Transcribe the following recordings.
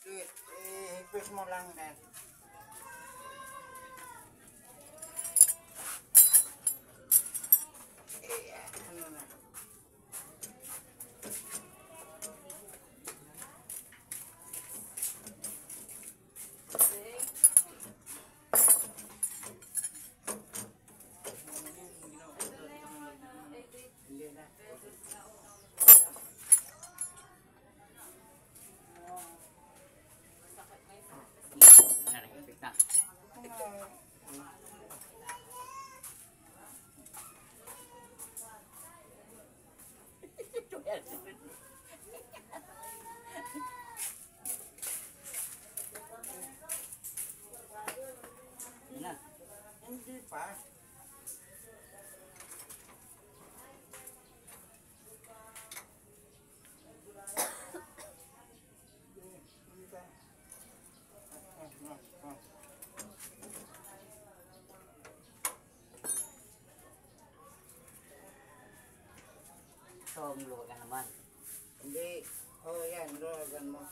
Hipis mo lang yan. Ano na? Hindi na. Hindi pa. So, luwagan naman. Hindi. Oh, yan. Luwagan mo.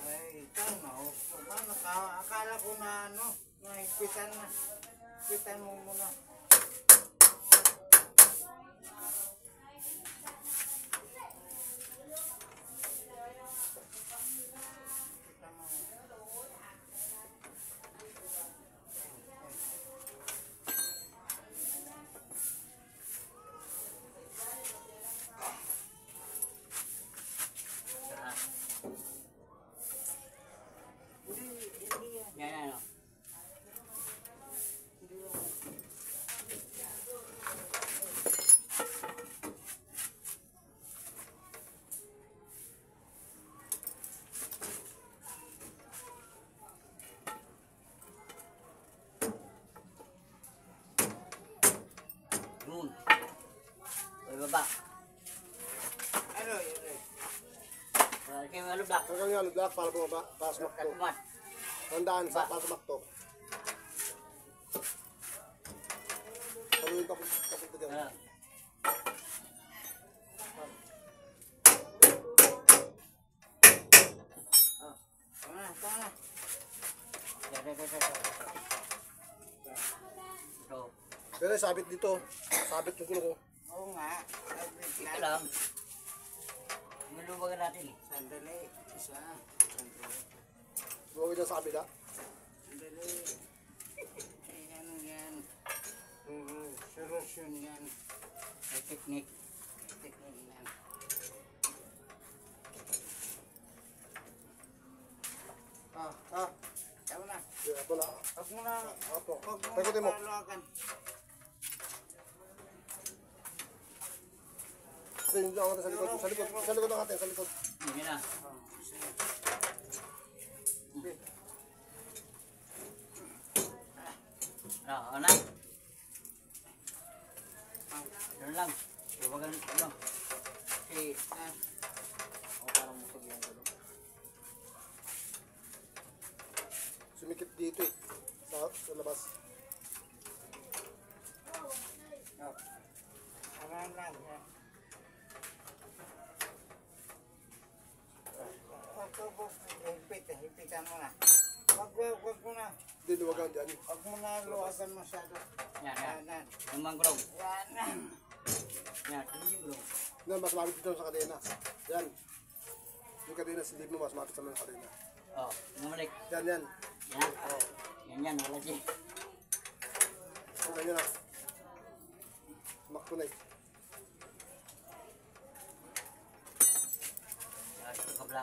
Ay, ikaw na. Paano ka? Akala ko na ano. Nahipitan na. Hipitan mo muna. Yan, ano. Yun. Ay, baba. Ano yun eh? Kaya ano black? Hanggang yan, black para bumaba, para sumakto. Katumat. Tandaan sa para sumakto. Paluin papunta dyan. Ah. Tama na, tama na. So, Pero sabit dito. Sabit yung kulo ko. Oo nga. ito lang. Maluwagan natin eh. Sandali. Isa. Sandali. Buwagin dyan sa kabila. Sandali. Eh, ano yan? Solusyon yan. May technique. Teknik yan. Tama na. Ito na. Huwag mo na. Apo. Huwag mo Paikutin mo. na paluwagan. Ito yung dyan natin sa likod. Sa likod. Sa likod natin. Sa likod. Yan na. Oh, sige. Ano na? Ano lang. Luwagan ano. Okay. O parang musog yung gulo. Sumikip dito eh. Sa labas. Alam lang. Hipitan mo na. Wag mo na. Hindi, luwagan dyan. Wag mo na luwagan masyado. Yan, yan. Yan. Yung mangrove. Yan. Yan, ito yung gulong. Yan, mas mapit dito sa kadena. Yan. Yung kadena, hindi mo mas mapit sa mga kadena. Oh, bumalik. Yan, yan. Yan. Yan, wala siya. Yan, yan na. Sumakto na eh. Yan, ito kabla.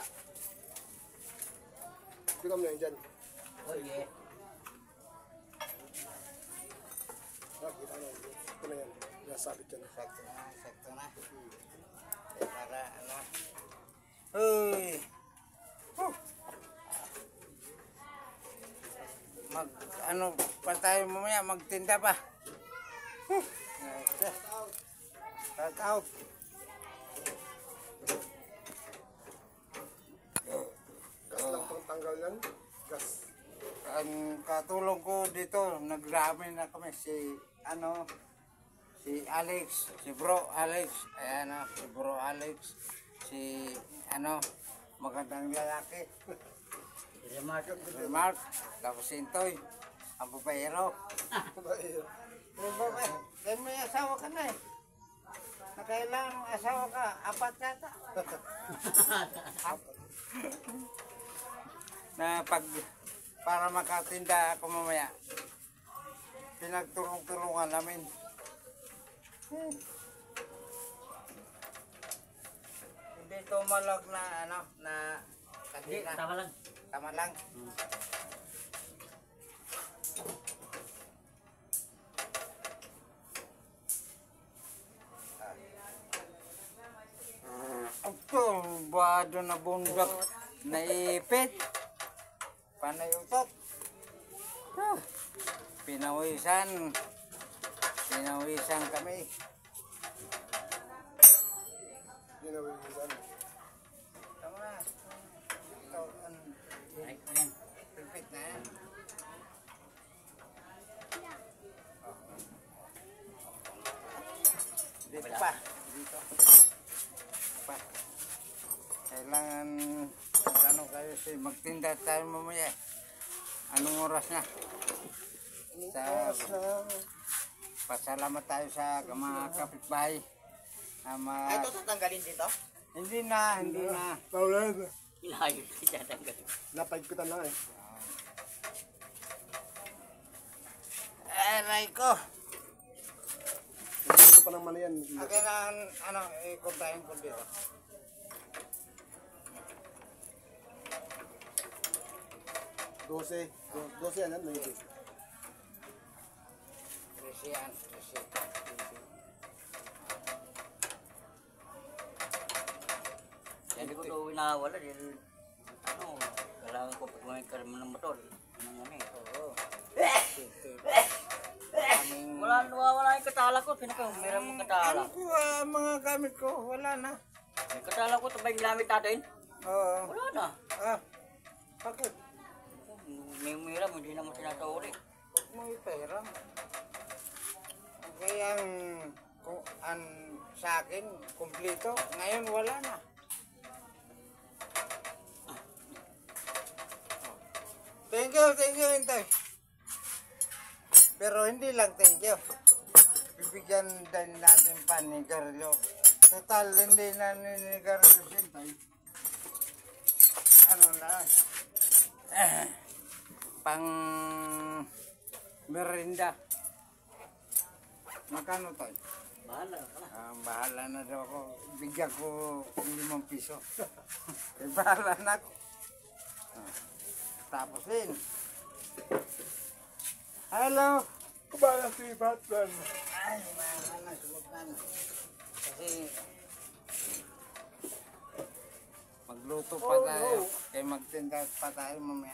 Kita mo na yun dyan. Oh, yeah. Kita na. Ito na yan. Yan, sabit yan. Sakto na. Sakto na. Para ano. Uy. Ano pa tayo mamaya, magtinda pa. Shout out. Gas lang pang tanggal yan. Gas. Ang katulong ko dito, nagrami na kami si Alex, si Bro Alex, ayan o, si Bro Alex, si magandang lalaki, si Mark, tapos si Intoy, ang babayero. Kaya may asawa ka na eh. Nakailangan ng asawa ka, 4 yata. Na para makatinda ako mamaya, pinagtulong-tulungan namin. Hindi tumalog na na Hindi, kadina. tama lang. Tama lang. Ito, bado na bundak, naipit, panayutot. Pinawisan kami. Ginawisan. Tama na. Ikaw, Ay, ayan. pipit na yan. Dito pa. Dito. Pa. Kailangan kayo si magtinda tayo mamaya. Anong oras na? Pasalamat tayo sa mga kapitbahay. Ay, ito tatanggalin dito? Hindi na. Paulan. Ilayo siya tanggal. Napagpitan lang eh. Aray ko. Ito pa naman yan. Akin na, ikuntahin ko dito. Dose yan, maybe. Krisian. Hindi ko ito winawala dahil kailangan ko pag may ng motor. Oo. Wala yung katala ko. Meron mong katala. Ano ko, mga gamit ko, wala na. Yung katala ko, ito ba yung ginamit natin? Oo. Wala na. Bakit? May umiram, hindi naman sinatauli. Huwag mo ipahiram. Kaya sa akin, kumplito. Ngayon, wala na. Thank you, Intoy. Pero hindi lang thank you. Bibigyan din natin pa ni Carlo. Total, hindi na ni Carlo Intoy. Ano na? Pang merinda. Magkano to? Bahala. Bahala na daw ako. Bigyan ko 5 piso. Bahala na ako. Tapos din. Hello. Kumala si Batman. Ay, bahala na. Subukan. Kasi magluto pa tayo. Kaya magtinda pa tayo mamaya.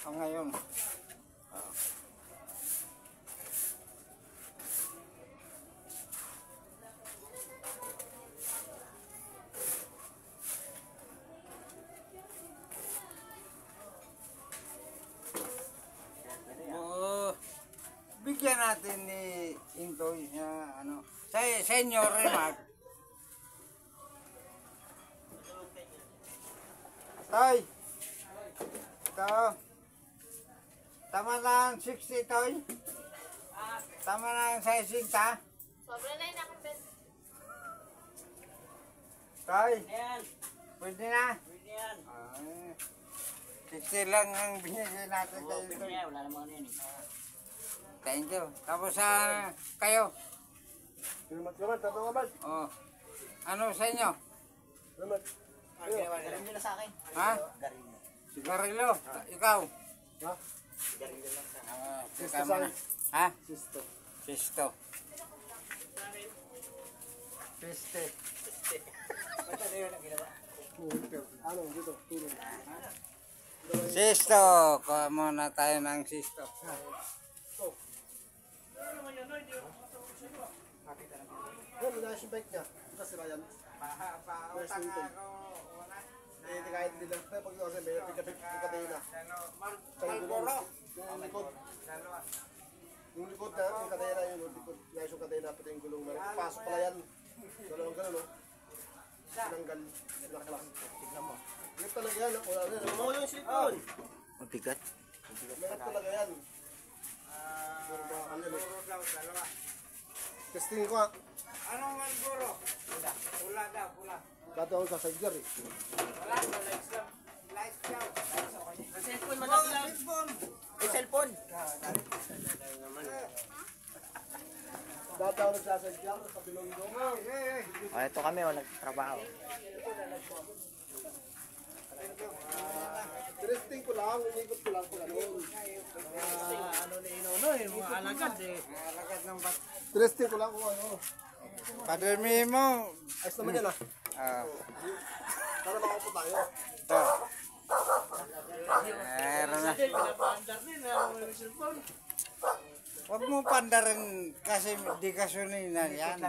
O ngayon. Bigyan natin ni Intoy sa senior remark. Toy. Ito. Tama lang 60, Toy. Tama lang 60, ta. Sobra na yun akong bed. Toy. Ayan. Pwede na. Pwede yan. 60 lang ang binigay natin kay Pwede Intoy. yan. Wala naman yan eh. Thank you. Tapos kayo. Lamat, tatang abad. Oh. Ano sa inyo? Lamat. Galing nila sa akin. Ha? Sigarilyo. Ikaw? Ha? Teka muna. Ha? Sisto. Pisto. Piste. Ano, dito, tulong. Sisto. Kuha muna tayo ng sisto. Yan, minayos yung bike niya. Kasi Ryan. Pautang ako. Hindi kahit nila. Pag kasi may pagkatay na. Malboro. Yung likod na, yung katay na, yung likod. Minayos yung katay na, pati yung gulong na. Pasok pala yan. Dalawang ganun, no? Tinanggal. Tinaklas. Tignan mo. Yan talaga yan. Wala na yan. Mawala yung silikon. Mabigat. Meron talaga yan. Puro mga kanyan, eh. Puro daw, dalawa. Testing ko, ha. Anong Marlboro? Pula daw, pula. Dati ako sasadyer, eh. Wala, lights lang. Lights daw. Ang cellphone, matapos Cellphone. May cellphone. Dati ako nagsasadyer sa Bilongdong. Oh, ito kami, nagtrabaho. Testing ko lang, inikot ko lang kung ano. Ano ni Inono eh, mga alagad eh. Alagad ng bat. Testing ko lang kung ano. Padre Mimo. Ayos naman yan, ha. Para makaupo tayo. Ito. Meron na. Pinapaandar din, may cellphone. Huwag mo pandarin kasi di kasuninan yan.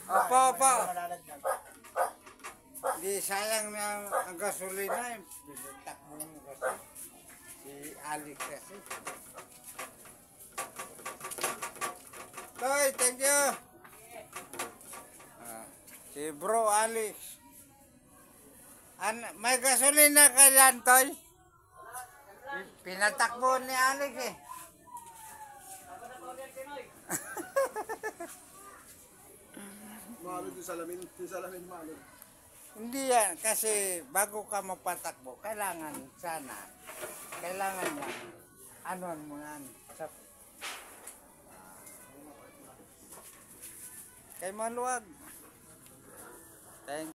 Opo. Di sayang na ang gasolina. Takbo mo kasi. Si Alex kasi. Toy, thank you. Si Bro Alex. May gasolina ka dyan, Toy? Pinatakbo ni Alex eh. Mahalo yung salamin. Yung salamin mahalo. Hindi yan, kasi bago ka mapatakbo, kailangan yan. Anuan mo yan. Kay maluwag. Thank